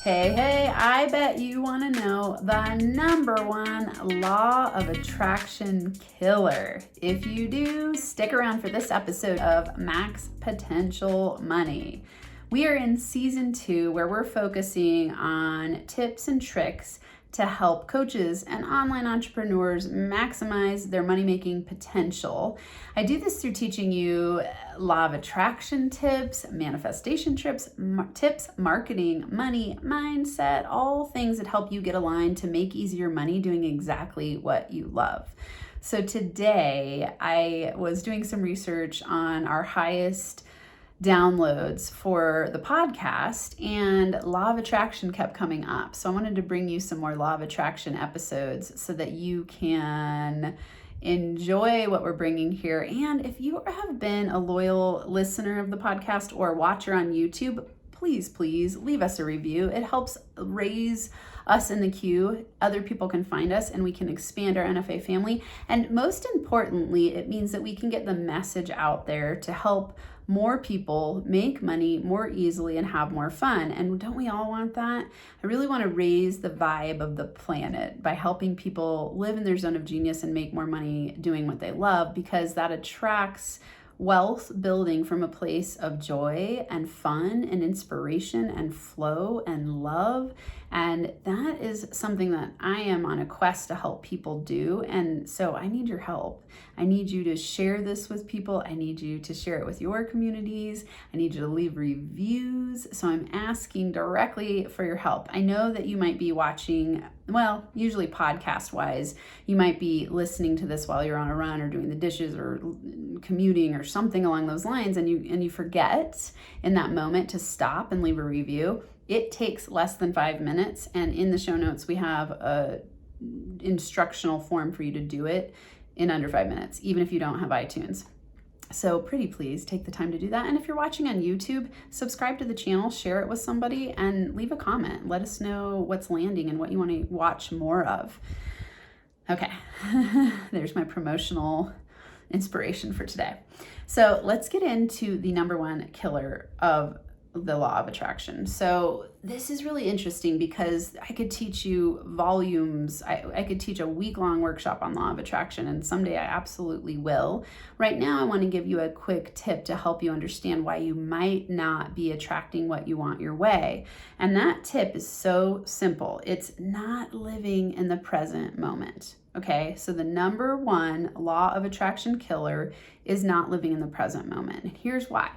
Hey, I bet you want to know the number one law of attraction killer. If you do, stick around for this episode of Max Potential Money. We are in season 2 where we're focusing on tips and tricks to help coaches and online entrepreneurs maximize their money-making potential. I do this through teaching you law of attraction tips, manifestation tips, marketing, money, mindset, all things that help you get aligned to make easier money doing exactly what you love. So today I was doing some research on our highest downloads for the podcast, and law of attraction kept coming up. So I wanted to bring you some more law of attraction episodes so that you can enjoy what we're bringing here. And if you have been a loyal listener of the podcast or watcher on YouTube, please leave us a review. It helps raise us in the queue. Other people can find us and we can expand our NFA family. And most importantly, it means that we can get the message out there to help more people make money more easily and have more fun. And don't we all want that? I really want to raise the vibe of the planet by helping people live in their zone of genius and make more money doing what they love, because that attracts wealth building from a place of joy and fun and inspiration and flow and love. And that is something that I am on a quest to help people do. And so I need your help. I need you to share this with people. I need you to share it with your communities. I need you to leave reviews. So I'm asking directly for your help. I know that you might be watching, well, usually podcast wise, you might be listening to this while you're on a run or doing the dishes or commuting or something along those lines, and you forget in that moment to stop and leave a review. It takes less than 5 minutes, and in the show notes we have a instructional form for you to do it in under 5 minutes, even if you don't have iTunes. So pretty please take the time to do that. And if you're watching on YouTube, subscribe to the channel, share it with somebody, and leave a comment. Let us know what's landing and what you want to watch more of. Okay, there's my promotional inspiration for today. So let's get into the number one killer of the law of attraction. So this is really interesting because I could teach you volumes. I could teach a week-long workshop on law of attraction, and someday I absolutely will. Right now, I want to give you a quick tip to help you understand why you might not be attracting what you want your way. And that tip is so simple. It's not living in the present moment. Okay, so the number one law of attraction killer is not living in the present moment. And here's why.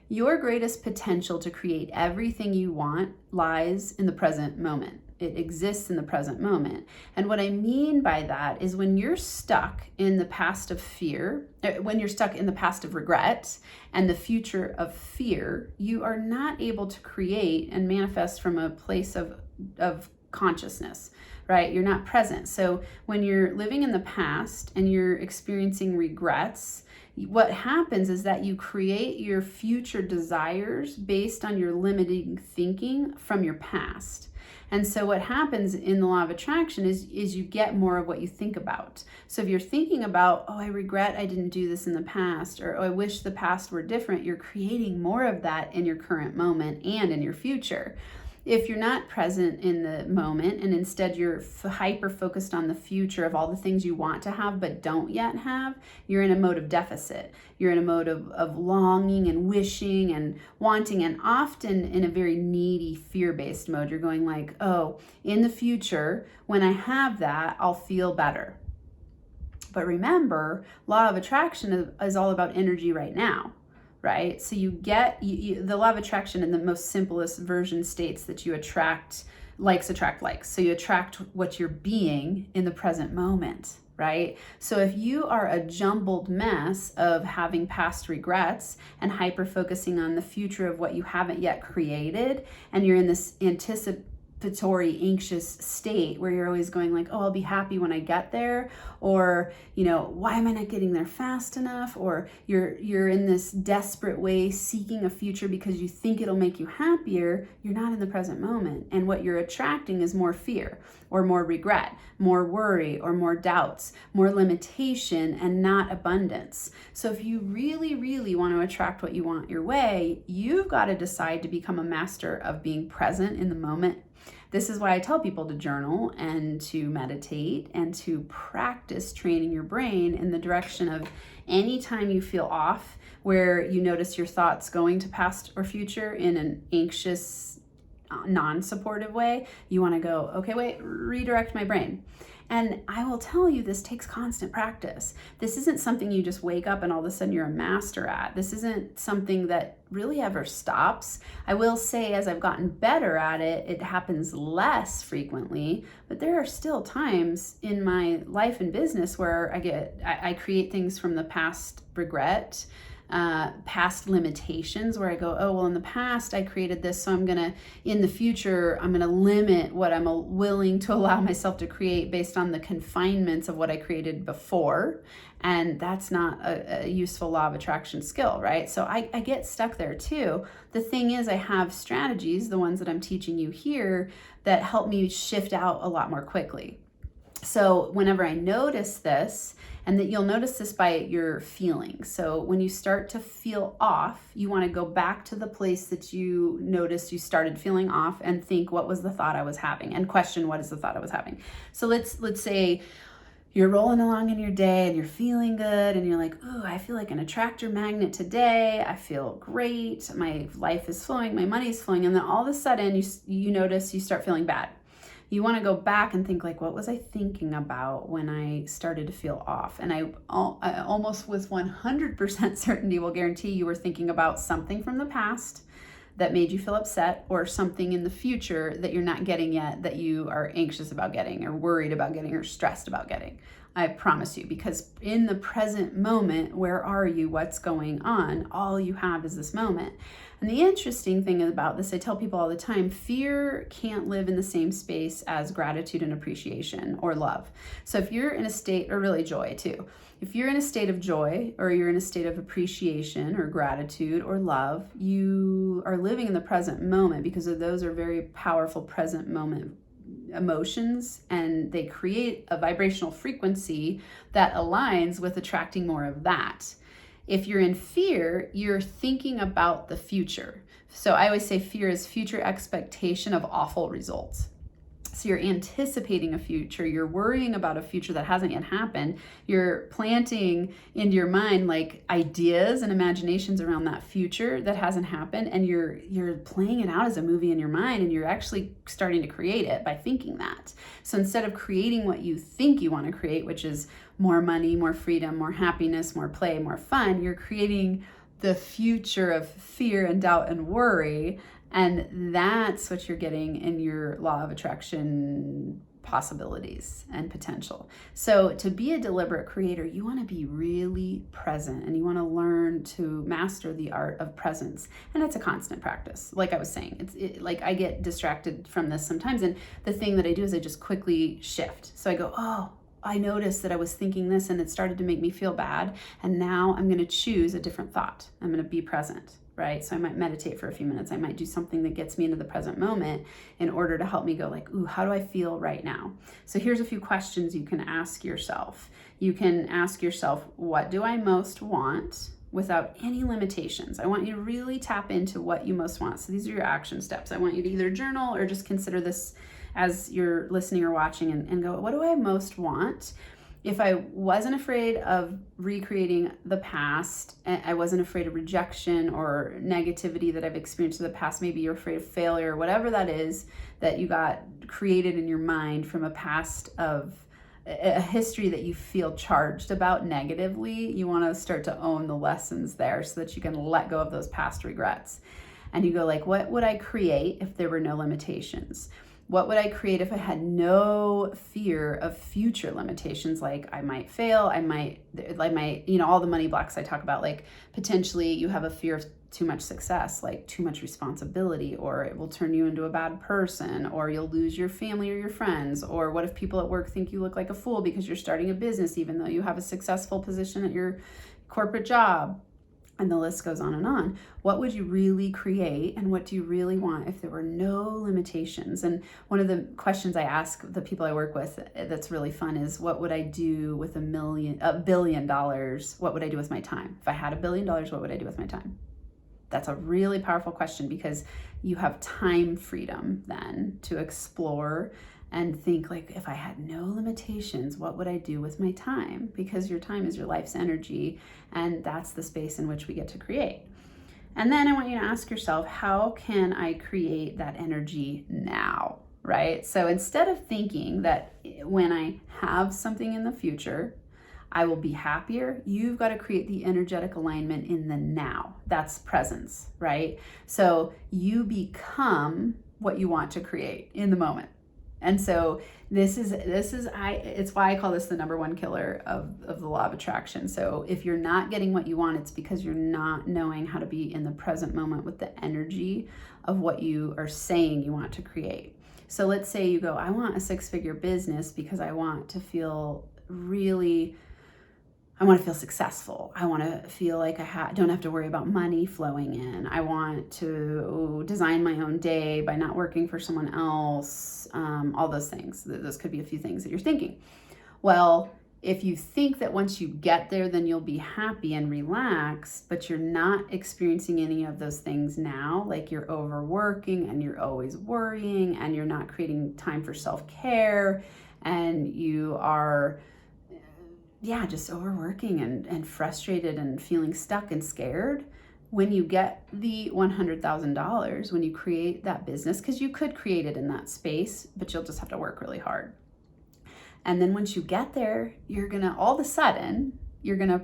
Your greatest potential to create everything you want lies in the present moment. It exists in the present moment. And what I mean by that is when you're stuck in the past of fear, when you're stuck in the past of regret and the future of fear, you are not able to create and manifest from a place of consciousness, right? You're not present. So when you're living in the past and you're experiencing regrets, what happens is that you create your future desires based on your limiting thinking from your past. And so what happens in the law of attraction is you get more of what you think about. So if you're thinking about, oh, I regret I didn't do this in the past, or oh, I wish the past were different, you're creating more of that in your current moment and in your future. If you're not present in the moment and instead you're hyper focused on the future of all the things you want to have but don't yet have, you're in a mode of deficit. You're in a mode of longing and wishing and wanting, and often in a very needy, fear-based mode. You're going like, oh, in the future, when I have that, I'll feel better. But remember, law of attraction is all about energy right now. Right? So you get, the law of attraction in the most simplest version states that you attract likes. So you attract what you're being in the present moment, right? So if you are a jumbled mess of having past regrets and hyper focusing on the future of what you haven't yet created, and you're in this anticipatory, anxious state where you're always going like, oh, I'll be happy when I get there, or, why am I not getting there fast enough? Or you're in this desperate way seeking a future because you think it'll make you happier. You're not in the present moment. And what you're attracting is more fear or more regret, more worry or more doubts, more limitation and not abundance. So if you really, really want to attract what you want your way, you've got to decide to become a master of being present in the moment This is why I tell people to journal and to meditate and to practice training your brain in the direction of anytime you feel off, where you notice your thoughts going to past or future in an anxious, non-supportive way, you want to go, okay, wait, redirect my brain. And I will tell you, this takes constant practice. This isn't something you just wake up and all of a sudden you're a master at. This isn't something that really ever stops. I will say, as I've gotten better at it, it happens less frequently, but there are still times in my life and business where I create things from the past regret, past limitations, where I go, oh, well, in the past I created this, so in the future, I'm gonna limit what I'm willing to allow myself to create based on the confinements of what I created before. And that's not a useful law of attraction skill, right? So I get stuck there too. The thing is, I have strategies, the ones that I'm teaching you here, that help me shift out a lot more quickly. So whenever I notice this, and that you'll notice this by your feelings. So when you start to feel off, you want to go back to the place that you noticed you started feeling off and think, what was the thought I was having? And question, what is the thought I was having? So let's say you're rolling along in your day and you're feeling good and you're like, oh, I feel like an attractor magnet today. I feel great. My life is flowing. My money's flowing. And then all of a sudden you notice you start feeling bad. You want to go back and think, like, what was I thinking about when I started to feel off? And I almost with 100% certainty will guarantee you were thinking about something from the past that made you feel upset, or something in the future that you're not getting yet, that you are anxious about getting or worried about getting or stressed about getting. I promise you, because in the present moment, where are you? What's going on? All you have is this moment. And the interesting thing about this, I tell people all the time, fear can't live in the same space as gratitude and appreciation or love. So if you're in a state, or really joy too, if you're in a state of joy, or you're in a state of appreciation or gratitude or love, you are living in the present moment, because those are very powerful present moment emotions, and they create a vibrational frequency that aligns with attracting more of that. If you're in fear, you're thinking about the future. So I always say fear is future expectation of awful results. So you're anticipating a future, you're worrying about a future that hasn't yet happened, you're planting into your mind like ideas and imaginations around that future that hasn't happened, and you're playing it out as a movie in your mind, and you're actually starting to create it by thinking that. So instead of creating what you think you want to create, which is more money, more freedom, more happiness, more play, more fun, you're creating the future of fear and doubt and worry. And that's what you're getting in your law of attraction possibilities and potential. So to be a deliberate creator, you want to be really present, and you want to learn to master the art of presence. And it's a constant practice. Like I was saying, like I get distracted from this sometimes. And the thing that I do is I just quickly shift. So I go, oh, I noticed that I was thinking this and it started to make me feel bad. And now I'm going to choose a different thought. I'm going to be present. Right? So I might meditate for a few minutes. I might do something that gets me into the present moment in order to help me go like, ooh, how do I feel right now? So here's a few questions you can ask yourself. You can ask yourself, what do I most want, without any limitations? I want you to really tap into what you most want. So these are your action steps. I want you to either journal or just consider this as you're listening or watching and go, what do I most want? If I wasn't afraid of recreating the past, I wasn't afraid of rejection or negativity that I've experienced in the past, maybe you're afraid of failure, whatever that is that you got created in your mind from a past of a history that you feel charged about negatively, you want to start to own the lessons there so that you can let go of those past regrets. And you go like, what would I create if there were no limitations? What would I create if I had no fear of future limitations? Like I might fail, I might, all the money blocks I talk about, like potentially you have a fear of too much success, like too much responsibility, or it will turn you into a bad person, or you'll lose your family or your friends, or what if people at work think you look like a fool because you're starting a business even though you have a successful position at your corporate job? And the list goes on and on. What would you really create, and what do you really want if there were no limitations? And one of the questions I ask the people I work with that's really fun is, what would I do with $1 billion? What would I do with my time? If I had $1 billion, what would I do with my time? That's a really powerful question because you have time freedom then to explore and think like, if I had no limitations, what would I do with my time? Because your time is your life's energy, and that's the space in which we get to create. And then I want you to ask yourself, how can I create that energy now, right? So instead of thinking that when I have something in the future, I will be happier, you've got to create the energetic alignment in the now. That's presence, right? So you become what you want to create in the moment. And so it's why I call this the number one killer of the law of attraction. So if you're not getting what you want, it's because you're not knowing how to be in the present moment with the energy of what you are saying you want to create. So let's say you go, I want a 6-figure business because I want to feel successful. I want to feel like I don't have to worry about money flowing in. I want to design my own day by not working for someone else. All those things. Those could be a few things that you're thinking. Well, if you think that once you get there, then you'll be happy and relaxed, but you're not experiencing any of those things now, like you're overworking and you're always worrying and you're not creating time for self-care and you are just overworking and frustrated and feeling stuck and scared. When you get the $100,000, when you create that business, because you could create it in that space, but you'll just have to work really hard. And then once you get there, you're gonna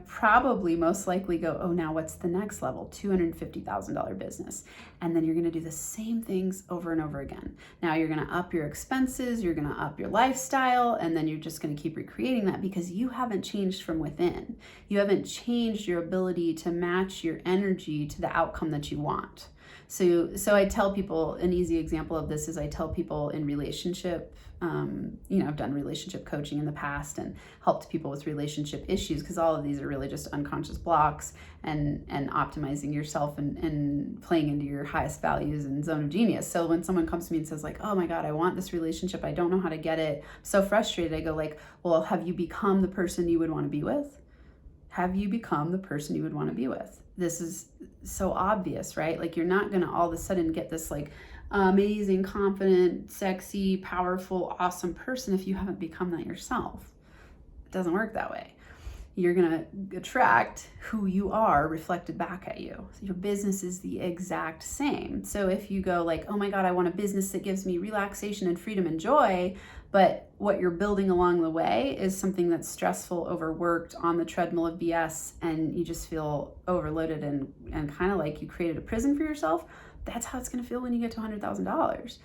probably most likely go, oh, now what's the next level? $250,000 business. And then you're gonna do the same things over and over again. Now you're gonna up your expenses, you're gonna up your lifestyle, and then you're just gonna keep recreating that because you haven't changed from within. You haven't changed your ability to match your energy to the outcome that you want. So I tell people, an easy example of this is I tell people in relationship, I've done relationship coaching in the past and helped people with relationship issues because all of these are really just unconscious blocks and optimizing yourself and playing into your highest values and zone of genius. So when someone comes to me and says like, oh my God, I want this relationship, I don't know how to get it, I'm so frustrated, I go like, well, have you become the person you would want to be with? Have you become the person you would want to be with? This is so obvious, right? Like you're not going to all of a sudden get this like amazing, confident, sexy, powerful, awesome person if you haven't become that yourself. It doesn't work that way. You're going to attract who you are reflected back at you. So your business is the exact same. So if you go like, oh my God, I want a business that gives me relaxation and freedom and joy, but what you're building along the way is something that's stressful, overworked, on the treadmill of BS, and you just feel overloaded and kind of like you created a prison for yourself, that's how it's going to feel when you get to $100,000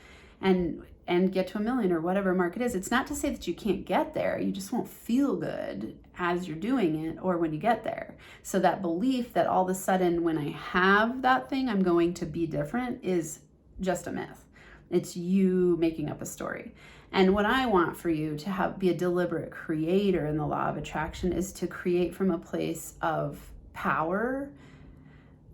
and get to $1 million or whatever market is. It's not to say that you can't get there. You just won't feel good as you're doing it or when you get there. So that belief that all of a sudden when I have that thing, I'm going to be different is just a myth. It's you making up a story. And what I want for you to be a deliberate creator in the law of attraction is to create from a place of power,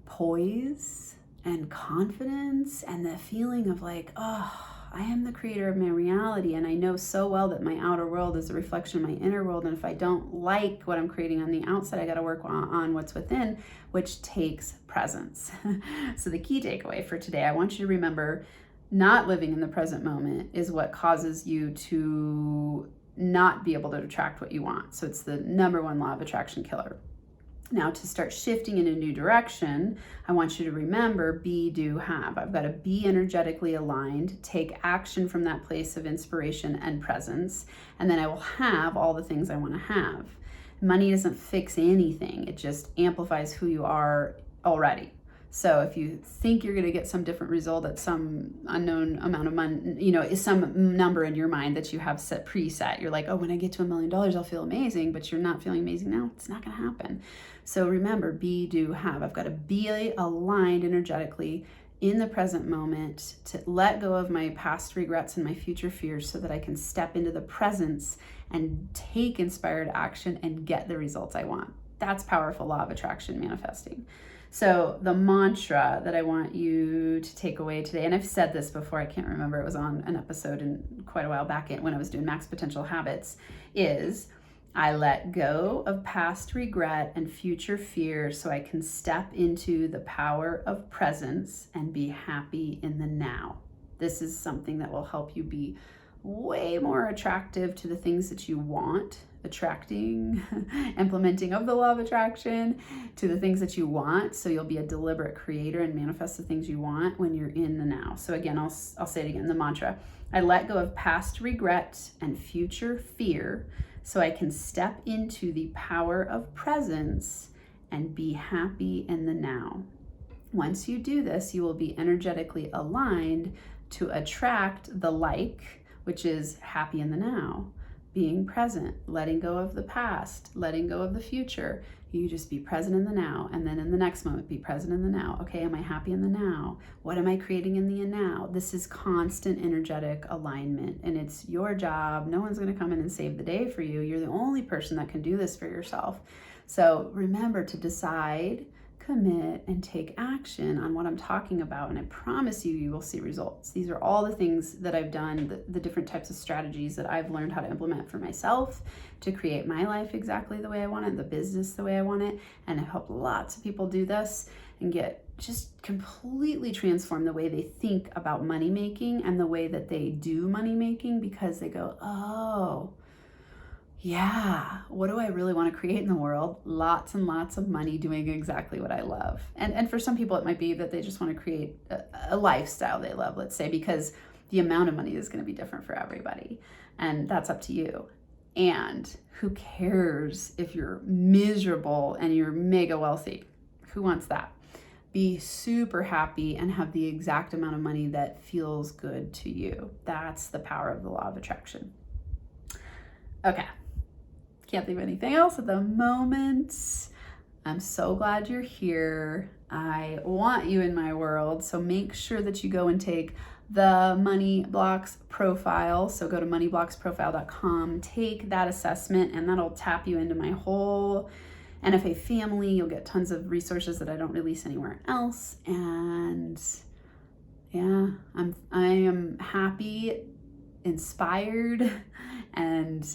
poise, and confidence, and the feeling of like, oh, I am the creator of my reality, and I know so well that my outer world is a reflection of my inner world, and if I don't like what I'm creating on the outside, I got to work on what's within, which takes presence. So the key takeaway for today, I want you to remember, not living in the present moment is what causes you to not be able to attract what you want. So it's the number one law of attraction killer. Now, to start shifting in a new direction, I want you to remember be, do, have. I've got to be energetically aligned, take action from that place of inspiration and presence, and then I will have all the things I want to have. Money doesn't fix anything. It just amplifies who you are already. So if you think you're going to get some different result at some unknown amount of money, is some number in your mind that you have preset. You're like, oh, when I get to $1 million, I'll feel amazing, but you're not feeling amazing now. It's not going to happen. So remember, be, do, have. I've got to be aligned energetically in the present moment to let go of my past regrets and my future fears so that I can step into the presence and take inspired action and get the results I want. That's powerful law of attraction manifesting. So the mantra that I want you to take away today, and I've said this before, I can't remember, it was on an episode in quite a while back when I was doing Max Potential Habits, is I let go of past regret and future fear so I can step into the power of presence and be happy in the now. This is something that will help you be way more attractive to the things that you want, implementing of the law of attraction to the things that you want. So you'll be a deliberate creator and manifest the things you want when you're in the now. So again, I'll say it again, the mantra. I let go of past regret and future fear so I can step into the power of presence and be happy in the now. Once you do this, you will be energetically aligned to attract the which is happy in the now, being present, letting go of the past, letting go of the future. You just be present in the now, and then in the next moment, be present in the now. Okay, am I happy in the now? What am I creating in the now? This is constant energetic alignment, and it's your job. No one's gonna come in and save the day for you. You're the only person that can do this for yourself. So remember to decide, commit, and take action on what I'm talking about, and I promise you, you will see results. These are all the things that I've done, the different types of strategies that I've learned how to implement for myself to create my life exactly the way I want it, the business the way I want it, and I've helped lots of people do this and get just completely transform the way they think about money making and the way that they do money making, because they go, oh, yeah, what do I really want to create in the world? Lots and lots of money doing exactly what I love. And for some people, it might be that they just want to create a lifestyle they love, let's say, because the amount of money is going to be different for everybody. And that's up to you. And who cares if you're miserable and you're mega wealthy? Who wants that? Be super happy and have the exact amount of money that feels good to you. That's the power of the law of attraction. Okay. Can't think of anything else at the moment. I'm so glad you're here. I want you in my world. So make sure that you go and take the Money Blocks profile. So go to moneyblocksprofile.com, take that assessment, and that'll tap you into my whole NFA family. You'll get tons of resources that I don't release anywhere else. And yeah, I am happy, inspired, and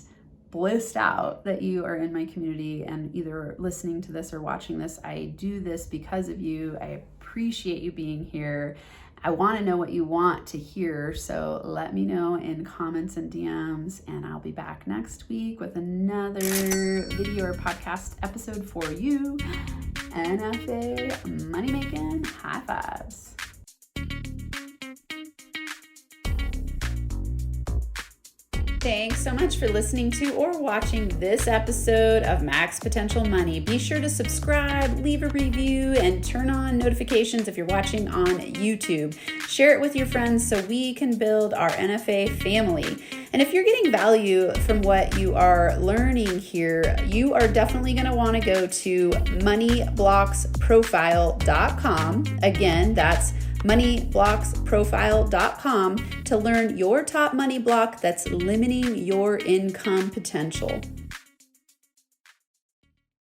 blissed out that you are in my community and either listening to this or watching this. I do this because of you. I appreciate you being here. I want to know what you want to hear, so let me know in comments and DMs, and I'll be back next week with another video or podcast episode for you. NFA Money Making High Fives. Thanks so much for listening to or watching this episode of Max Potential Money. Be sure to subscribe, leave a review, and turn on notifications if you're watching on YouTube. Share it with your friends so we can build our NFA family. And if you're getting value from what you are learning here, you are definitely going to want to go to moneyblocksprofile.com. Again, that's moneyblocksprofile.com to learn your top money block that's limiting your income potential.